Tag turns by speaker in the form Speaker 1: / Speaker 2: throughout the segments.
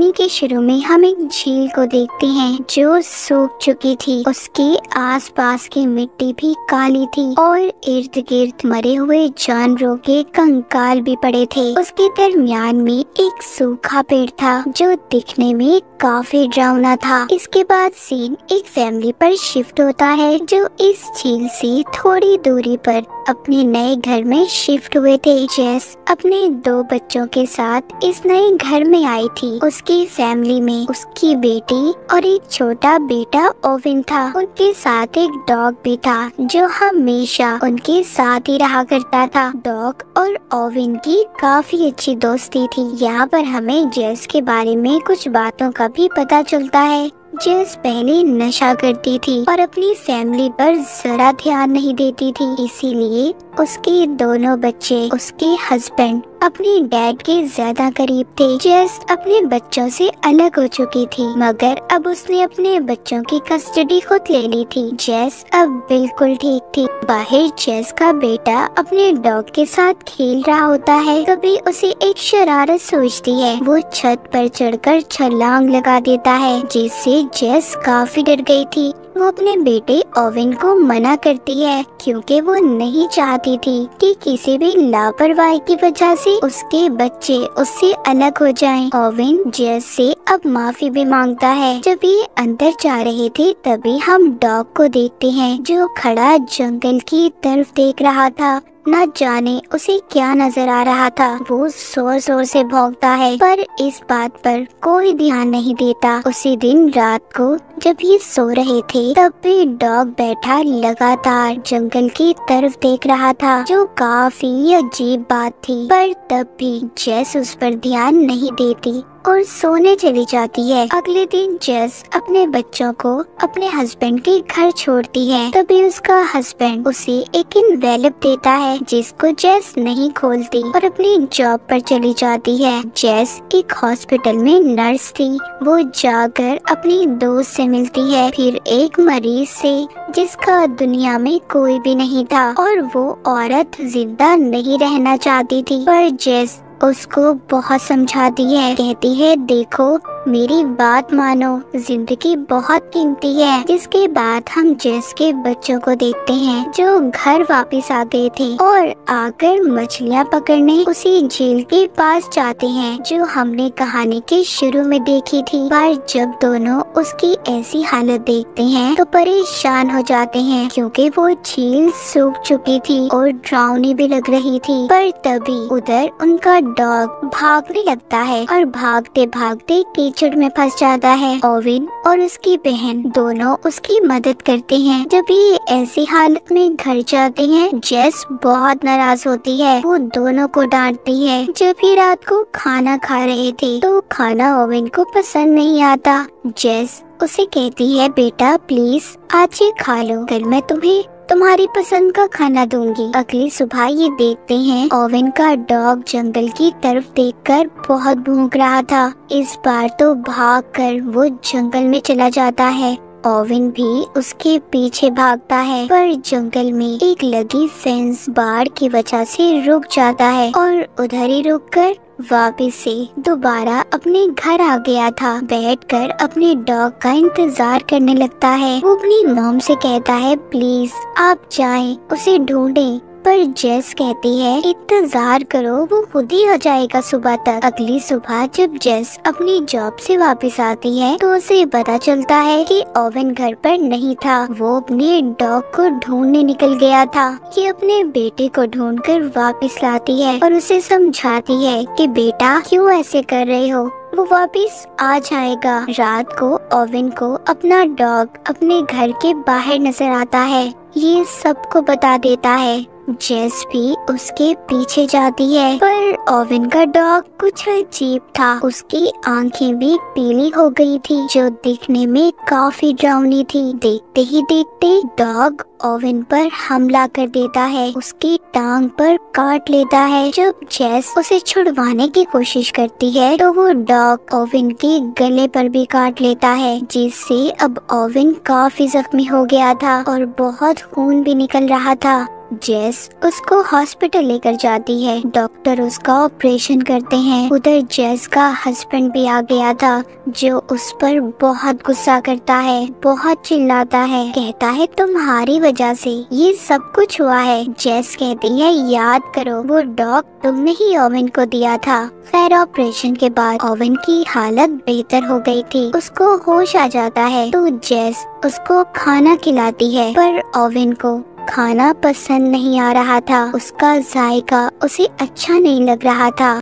Speaker 1: कहानी के शुरू में हम एक झील को देखते हैं जो सूख चुकी थी। उसके आसपास की मिट्टी भी काली थी और इर्द गिर्द मरे हुए जानवरों के कंकाल भी पड़े थे। उसके दरमियान में एक सूखा पेड़ था जो दिखने में काफी डरावना था। इसके बाद सीन एक फैमिली पर शिफ्ट होता है जो इस झील से थोड़ी दूरी पर अपने नए घर में शिफ्ट हुए थे। जेस अपने 2 बच्चों के साथ इस नए घर में आई थी। उसकी फैमिली में उसकी बेटी और एक छोटा बेटा ओविन था। उनके साथ एक डॉग भी था जो हमेशा उनके साथ ही रहा करता था। डॉग और ओविन की काफी अच्छी दोस्ती थी। यहाँ पर हमें जेस के बारे में कुछ बातों का भी पता चलता है। जेस पहले नशा करती थी और अपनी फैमिली पर जरा ध्यान नहीं देती थी, इसीलिए उसके दोनों बच्चे उसके हस्बैंड अपने डैड के ज्यादा करीब थे। जेस अपने बच्चों से अलग हो चुकी थी, मगर अब उसने अपने बच्चों की कस्टडी खुद ले ली थी। जेस अब बिल्कुल ठीक थी। बाहर जेस का बेटा अपने डॉग के साथ खेल रहा होता है। तभी उसे एक शरारत सूझती है। वो छत पर चढ़कर छलांग लगा देता है, जिससे जेस काफी डर गई थी। वो अपने बेटे ओविन को मना करती है क्योंकि वो नहीं चाहती थी कि किसी भी लापरवाही की वजह से उसके बच्चे उससे अलग हो जाएं। ओविन जेस से अब माफी भी मांगता है। जब ये अंदर जा रहे थे तभी हम डॉग को देखते हैं जो खड़ा जंगल की तरफ देख रहा था। न जाने उसे क्या नजर आ रहा था। वो जोर जोर से भौंकता है पर इस बात पर कोई ध्यान नहीं देता। उसी दिन रात को जब ये सो रहे थे तब भी डॉग बैठा लगातार जंगल की तरफ देख रहा था, जो काफी अजीब बात थी। पर तब भी जेस उस पर ध्यान नहीं देती और सोने चली जाती है। अगले दिन जेस अपने बच्चों को अपने हस्बैंड के घर छोड़ती है। तभी उसका हस्बैंड उसे एक एनवेलप देता है जिसको जेस नहीं खोलती और अपनी जॉब पर चली जाती है। जेस एक हॉस्पिटल में नर्स थी। वो जाकर अपनी दोस्त से मिलती है, फिर एक मरीज से जिसका दुनिया में कोई भी नहीं था और वो औरत जिंदा नहीं रहना चाहती थी। पर जेस उसको बहुत समझाती है, कहती है देखो मेरी बात मानो, जिंदगी बहुत कीमती है। जिसके बाद हम जेस के बच्चों को देखते हैं जो घर वापस आ गए थे और आकर मछलियाँ पकड़ने उसी झील के पास जाते हैं जो हमने कहानी के शुरू में देखी थी। पर जब दोनों उसकी ऐसी हालत देखते हैं तो परेशान हो जाते हैं क्योंकि वो झील सूख चुकी थी और डरावनी भी लग रही थी। पर तभी उधर उनका डॉग भागने लगता है और भागते भागते कीचड़ में फंस जाता है। ओविन और उसकी बहन दोनों उसकी मदद करते हैं। जब ये ऐसी हालत में घर जाते हैं जेस बहुत नाराज होती है। वो दोनों को डांटती है। जब ये रात को खाना खा रहे थे तो खाना ओविन को पसंद नहीं आता। जेस उसे कहती है बेटा प्लीज आज ये खा लो, कल मैं तुम्हें तुम्हारी पसंद का खाना दूंगी। अगली सुबह ये देखते हैं ओविन का डॉग जंगल की तरफ देखकर बहुत भूख रहा था। इस बार तो भागकर वो जंगल में चला जाता है। ओविन भी उसके पीछे भागता है पर जंगल में एक लगी फेंस बाढ़ की वजह से रुक जाता है और उधर ही रुककर वापस से दोबारा अपने घर आ गया था। बैठकर अपने डॉग का इंतजार करने लगता है। वो अपनी मॉम से कहता है प्लीज आप जाएं, उसे ढूंढें। पर जेस कहती है इंतजार करो, वो खुद ही आ जाएगा सुबह तक। अगली सुबह जब जेस अपनी जॉब से वापस आती है तो उसे पता चलता है कि ओविन घर पर नहीं था। वो अपने डॉग को ढूंढने निकल गया था। ये अपने बेटे को ढूंढकर वापस लाती है और उसे समझाती है कि बेटा क्यों ऐसे कर रहे हो, वो वापस आ जाएगा। रात को ओविन को अपना डॉग अपने घर के बाहर नजर आता है। ये सबको बता देता है। जेस भी उसके पीछे जाती है पर ओविन का डॉग कुछ अजीब था। उसकी आंखें भी पीली हो गई थी जो दिखने में काफी डरावनी थी। देखते ही देखते डॉग ओविन पर हमला कर देता है, उसकी टांग पर काट लेता है। जब जेस उसे छुड़वाने की कोशिश करती है तो वो डॉग ओविन के गले पर भी काट लेता है, जिससे अब ओविन काफी जख्मी हो गया था और बहुत खून भी निकल रहा था। जेस उसको हॉस्पिटल लेकर जाती है। डॉक्टर उसका ऑपरेशन करते हैं। उधर जेस का हस्बैंड भी आ गया था, जो उस पर बहुत गुस्सा करता है, बहुत चिल्लाता है, कहता है तुम्हारी वजह से ये सब कुछ हुआ है। जेस कहती है याद करो वो डॉग तुमने ही ओवेन को दिया था। खैर ऑपरेशन के बाद ओवेन की हालत बेहतर हो गई थी, उसको होश आ जाता है तो जेस उसको खाना खिलाती है, पर ओवेन को खाना पसंद नहीं आ रहा था, उसका जायका उसे अच्छा नहीं लग रहा था।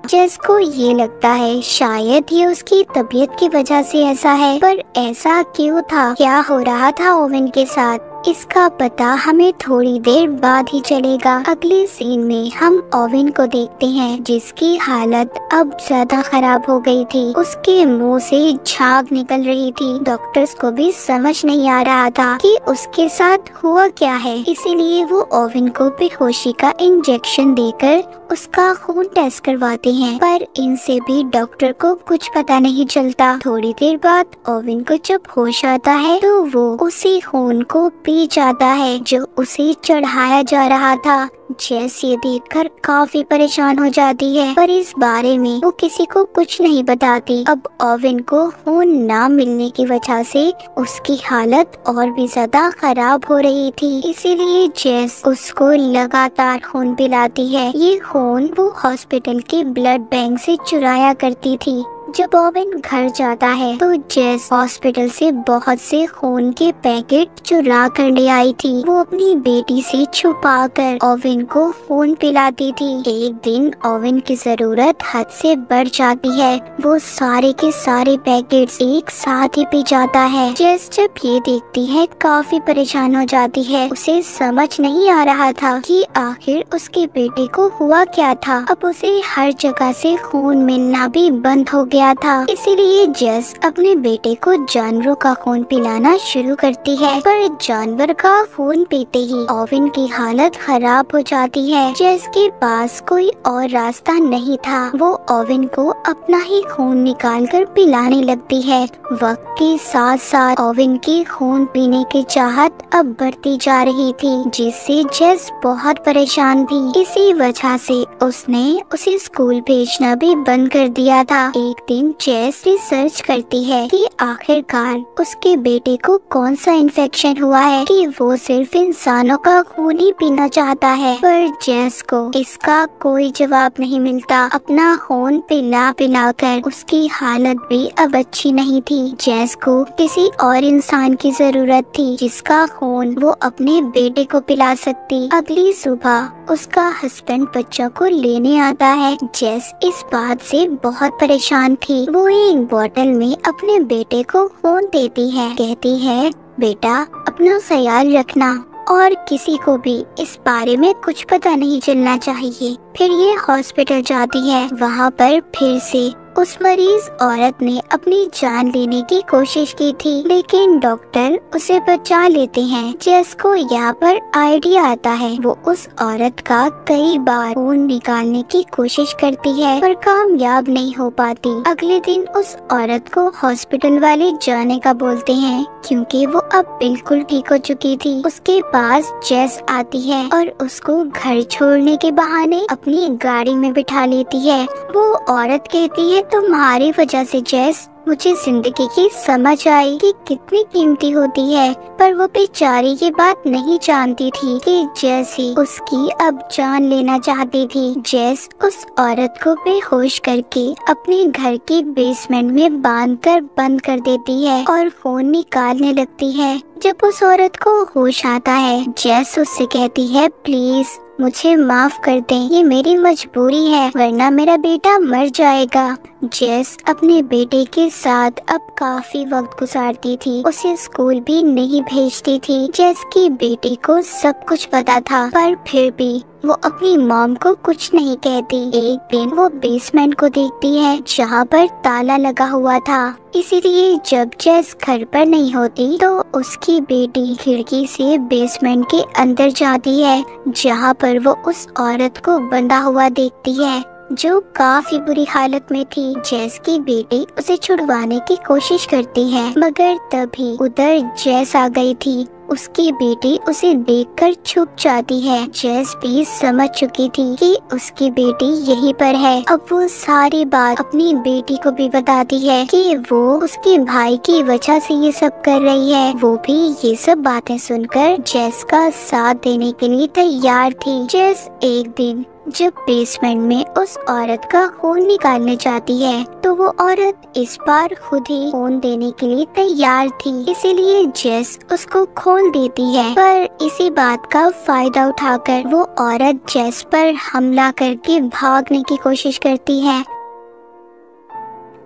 Speaker 1: जेस को ये लगता है शायद ये उसकी तबीयत की वजह से ऐसा है, पर ऐसा क्यों था, क्या हो रहा था ओवेन के साथ, इसका पता हमें थोड़ी देर बाद ही चलेगा। अगले सीन में हम ओवेन को देखते हैं, जिसकी हालत अब ज्यादा खराब हो गई थी। उसके मुंह से झाग निकल रही थी। डॉक्टर्स को भी समझ नहीं आ रहा था कि उसके साथ हुआ क्या है, इसीलिए वो ओवेन को बेहोशी का इंजेक्शन देकर उसका खून टेस्ट करवाते हैं, पर इनसे भी डॉक्टर को कुछ पता नहीं चलता। थोड़ी देर बाद ओवेन को जब होश आता है तो वो उसी खून को पी जाता है जो उसे चढ़ाया जा रहा था। जेस ये देखकर काफी परेशान हो जाती है, पर इस बारे में वो किसी को कुछ नहीं बताती। अब ओवेन को खून ना मिलने की वजह से उसकी हालत और भी ज्यादा खराब हो रही थी, इसीलिए जेस उसको लगातार खून पिलाती है। ये खून वो हॉस्पिटल के ब्लड बैंक से चुराया करती थी। जब ओवेन घर जाता है तो जेस हॉस्पिटल से बहुत से खून के पैकेट चुरा कर ले आई थी। वो अपनी बेटी से छुपाकर ओवेन को खून पिलाती थी। एक दिन ओवेन की जरूरत हद से बढ़ जाती है, वो सारे के सारे पैकेट्स एक साथ ही पी जाता है। जेस जब ये देखती है काफी परेशान हो जाती है, उसे समझ नहीं आ रहा था कि आखिर उसके बेटे को हुआ क्या था। अब उसे हर जगह से खून मिलना भी बंद हो गया था, इसीलिए जेस अपने बेटे को जानवरों का खून पिलाना शुरू करती है, पर जानवर का खून पीते ही ओवेन की हालत खराब हो जाती है। जेस के पास कोई और रास्ता नहीं था, वो ओवेन को अपना ही खून निकालकर पिलाने लगती है। वक्त के साथ साथ ओवेन की खून पीने की चाहत अब बढ़ती जा रही थी, जिससे जेस बहुत परेशान थी। इसी वजह से उसने उसे स्कूल भेजना भी बंद कर दिया था। एक दिन जेस रिसर्च करती है कि आखिरकार उसके बेटे को कौन सा इन्फेक्शन हुआ है कि वो सिर्फ इंसानों का खून ही पीना चाहता है, पर जेस को इसका कोई जवाब नहीं मिलता। अपना खून पिला पिला कर उसकी हालत भी अब अच्छी नहीं थी। जेस को किसी और इंसान की जरूरत थी जिसका खून वो अपने बेटे को पिला सकती। अगली सुबह उसका हस्बैंड बच्चा को लेने आता है। जेस इस बात से बहुत परेशान थी। वो एक बोतल में अपने बेटे को खून देती है, कहती है बेटा अपना ख्याल रखना और किसी को भी इस बारे में कुछ पता नहीं चलना चाहिए। फिर ये हॉस्पिटल जाती है। वहाँ पर फिर से उस मरीज औरत ने अपनी जान लेने की कोशिश की थी, लेकिन डॉक्टर उसे बचा लेते हैं। जेस को यहाँ पर आइडिया आता है। वो उस औरत का कई बार खून निकालने की कोशिश करती है, पर कामयाब नहीं हो पाती। अगले दिन उस औरत को हॉस्पिटल वाले जाने का बोलते हैं, क्योंकि वो अब बिल्कुल ठीक हो चुकी थी। उसके पास जेस आती है और उसको घर छोड़ने के बहाने अपनी गाड़ी में बिठा लेती है। वो औरत कहती है तुम्हारी वजह से जेस मुझे जिंदगी की समझ आई कि कितनी कीमती होती है, पर वो बेचारी ये बात नहीं जानती थी कि जेस ही उसकी अब जान लेना चाहती थी। जेस उस औरत को बेहोश करके अपने घर के बेसमेंट में बांधकर बंद कर देती है और खून निकालने लगती है। जब उस औरत को होश आता है, जेस उससे कहती है प्लीज मुझे माफ कर दें, ये मेरी मजबूरी है वरना मेरा बेटा मर जाएगा। जेस अपने बेटे के साथ अब काफी वक्त गुजारती थी। उसे स्कूल भी नहीं भेजती थी। जेस की बेटी को सब कुछ पता था, पर फिर भी वो अपनी मॉम को कुछ नहीं कहती। एक दिन वो बेसमेंट को देखती है जहाँ पर ताला लगा हुआ था, इसीलिए जब जेस घर पर नहीं होती तो उसकी बेटी खिड़की से बेसमेंट के अंदर जाती है, जहाँ पर वो उस औरत को बंधा हुआ देखती है जो काफी बुरी हालत में थी। जेस की बेटी उसे छुड़वाने की कोशिश करती है, मगर तभी उधर जेस आ गई थी। उसकी बेटी उसे देखकर छुप जाती है। जेस भी समझ चुकी थी कि उसकी बेटी यहीं पर है। अब वो सारी बात अपनी बेटी को भी बताती है कि वो उसके भाई की वजह से ये सब कर रही है। वो भी ये सब बातें सुनकर जेस का साथ देने के लिए तैयार थी। जेस एक दिन जब बेसमेंट में उस औरत का खून निकालने जाती है तो वो औरत इस बार खुद ही खून देने के लिए तैयार थी, इसीलिए जेस उसको खोल देती है। पर इसी बात का फायदा उठाकर वो औरत जेस पर हमला करके भागने की कोशिश करती है।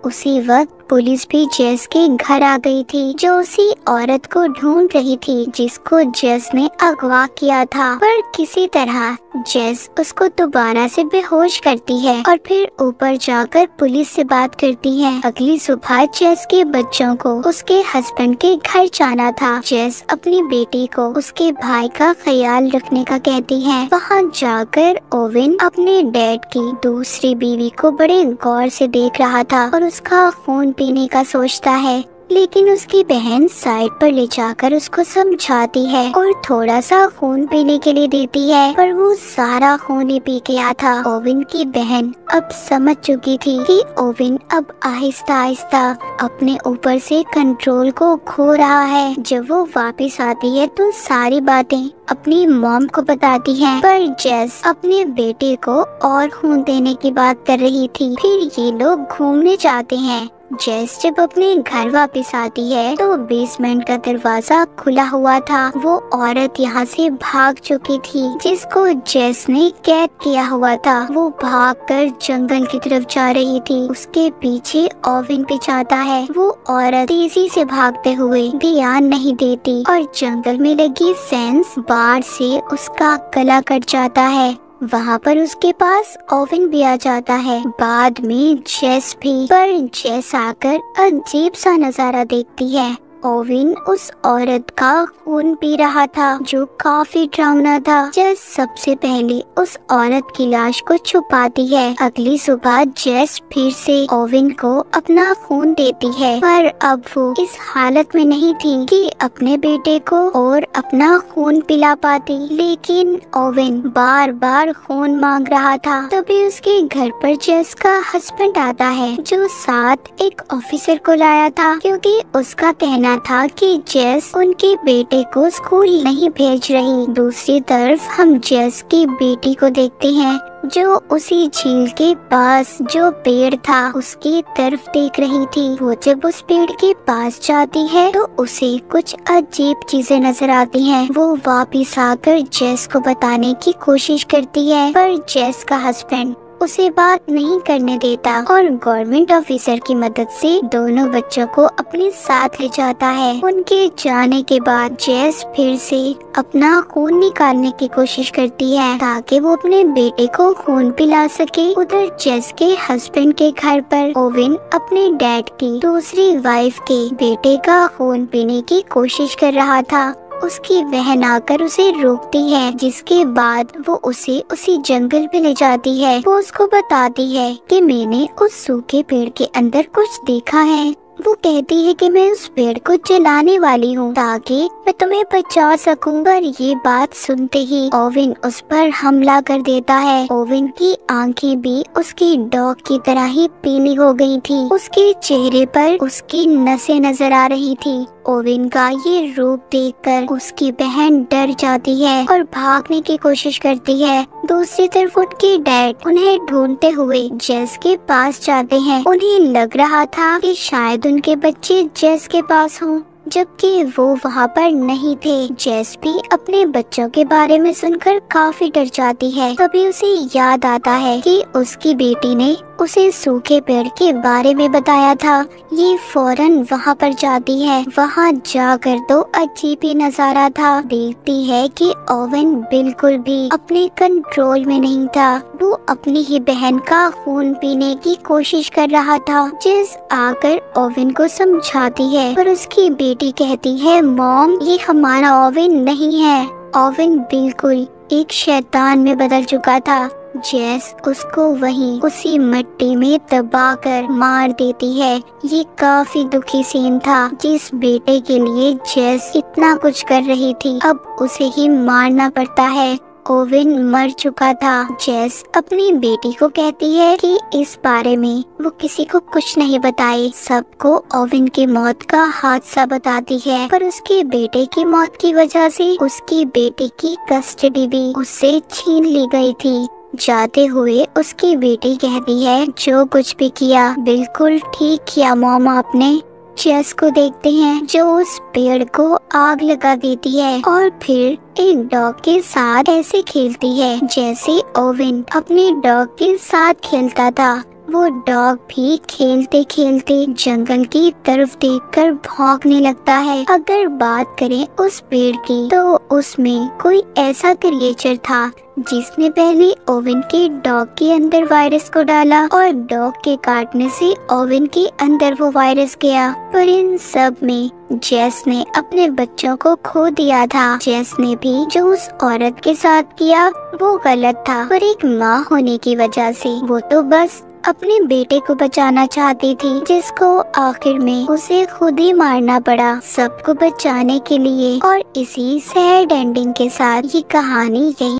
Speaker 1: उसी वक्त पुलिस भी जेस के घर आ गई थी, जो उसी औरत को ढूंढ रही थी जिसको जेस ने अगवा किया था। पर किसी तरह जेस उसको दोबारा से बेहोश करती है और फिर ऊपर जाकर पुलिस से बात करती है। अगली सुबह जेस के बच्चों को उसके हस्बैंड के घर जाना था। जेस अपनी बेटी को उसके भाई का ख्याल रखने का कहती है। वहाँ जाकर ओवेन अपने डैड की दूसरी बीवी को बड़े गौर से देख रहा था और उसका खून पीने का सोचता है, लेकिन उसकी बहन साइड पर ले जाकर उसको समझाती है और थोड़ा सा खून पीने के लिए देती है, पर वो सारा खून ही पी गया था। ओवेन की बहन अब समझ चुकी थी कि ओवेन अब आहिस्ता आहिस्ता अपने ऊपर से कंट्रोल को खो रहा है। जब वो वापस आती है तो सारी बातें अपनी मॉम को बताती है, पर जेस अपने बेटे को और खून देने की बात कर रही थी। फिर ये लोग घूमने जाते हैं। जेस जब अपने घर वापस आती है तो बेसमेंट का दरवाजा खुला हुआ था। वो औरत यहाँ से भाग चुकी थी जिसको जेस ने कैद किया हुआ था। वो भागकर जंगल की तरफ जा रही थी। उसके पीछे ओवेन भी जाता है। वो औरत तेजी से भागते हुए ध्यान नहीं देती और जंगल में लगी फेंस बाड़ से उसका गला कट जाता है। वहाँ पर उसके पास ओवेन भी आ जाता है, बाद में जेस भी। पर जेस आकर अजीब सा नजारा देखती है। ओवेन उस औरत का खून पी रहा था जो काफी डरावना था। जेस सबसे पहले उस औरत की लाश को छुपाती है। अगली सुबह जेस फिर से ओवेन को अपना खून देती है, पर अब वो इस हालत में नहीं थी कि अपने बेटे को और अपना खून पिला पाती, लेकिन ओवेन बार बार खून मांग रहा था। तभी उसके घर पर जेस का हस्बैंड आता है, जो साथ एक ऑफिसर को लाया था, क्योंकि उसका कहना था कि जेस उनके बेटे को स्कूल नहीं भेज रही। दूसरी तरफ हम जेस की बेटी को देखते हैं जो उसी झील के पास जो पेड़ था उसकी तरफ देख रही थी। वो जब उस पेड़ के पास जाती है तो उसे कुछ अजीब चीजें नजर आती हैं। वो वापिस आकर जेस को बताने की कोशिश करती है, पर जेस का हस्बैंड उसे बात नहीं करने देता और गवर्नमेंट ऑफिसर की मदद से दोनों बच्चों को अपने साथ ले जाता है। उनके जाने के बाद जेस फिर से अपना खून निकालने की कोशिश करती है ताकि वो अपने बेटे को खून पिला सके। उधर जेस के हस्बैंड के घर पर ओवेन अपने डैड की दूसरी वाइफ के बेटे का खून पीने की कोशिश कर रहा था। उसकी बहन आकर उसे रोकती है, जिसके बाद वो उसे उसी जंगल पे ले जाती है। वो उसको बताती है कि मैंने उस सूखे पेड़ के अंदर कुछ देखा है। वो कहती है कि मैं उस पेड़ को जलाने वाली हूँ ताकि मैं तुम्हें बचा सकूं। पर ये बात सुनते ही ओवेन उस पर हमला कर देता है। ओवेन की आंखें भी उसकी डॉग की तरह ही पीली हो गई थी। उसके चेहरे पर उसकी नसें नजर आ रही थी। ओवेन का ये रूप देखकर उसकी बहन डर जाती है और भागने की कोशिश करती है। दूसरी तरफ उनके डैड उन्हें ढूंढते हुए जेस के पास जाते हैं। उन्हें लग रहा था कि शायद उनके बच्चे जेस के पास हों, जबकि वो वहाँ पर नहीं थे। जेस भी अपने बच्चों के बारे में सुनकर काफी डर जाती है। तभी उसे याद आता है कि उसकी बेटी ने उसे सूखे पेड़ के बारे में बताया था। ये फौरन वहाँ पर जाती है। वहाँ जाकर तो अजीब ही नजारा था। देखती है कि ओवेन बिल्कुल भी अपने कंट्रोल में नहीं था। वो अपनी ही बहन का खून पीने की कोशिश कर रहा था। जेस आकर ओवेन को समझाती है, पर उसकी बेटी कहती है, मॉम ये हमारा ओवेन नहीं है। ओवेन बिल्कुल एक शैतान में बदल चुका था। जेस उसको वहीं उसी मिट्टी में दबाकर मार देती है। ये काफी दुखी सीन था। जिस बेटे के लिए जेस इतना कुछ कर रही थी, अब उसे ही मारना पड़ता है। ओवेन मर चुका था। जेस अपनी बेटी को कहती है कि इस बारे में वो किसी को कुछ नहीं बताए। सबको ओवेन की मौत का हादसा बताती है, पर उसके बेटे की मौत की वजह से उसकी बेटी की कस्टडी भी उससे छीन ली गई थी। जाते हुए उसकी बेटी कहती है, जो कुछ भी किया बिल्कुल ठीक किया मॉम आपने। जेस को देखते हैं जो उस पेड़ को आग लगा देती है और फिर एक डॉग के साथ ऐसे खेलती है जैसे ओवेन अपने डॉग के साथ खेलता था। वो डॉग भी खेलते खेलते जंगल की तरफ देखकर भौंकने लगता है। अगर बात करें उस पेड़ की, तो उसमें कोई ऐसा क्रिएचर था जिसने पहले ओवेन के डॉग के अंदर वायरस को डाला और डॉग के काटने से ओवेन के अंदर वो वायरस गया। पर इन सब में जेस ने अपने बच्चों को खो दिया था। जेस ने भी जो उस औरत के साथ किया वो गलत था, पर एक माँ होने की वजह से वो तो बस अपने बेटे को बचाना चाहती थी, जिसको आखिर में उसे खुद ही मारना पड़ा सबको बचाने के लिए। और इसी सैड एंडिंग के साथ ये कहानी यही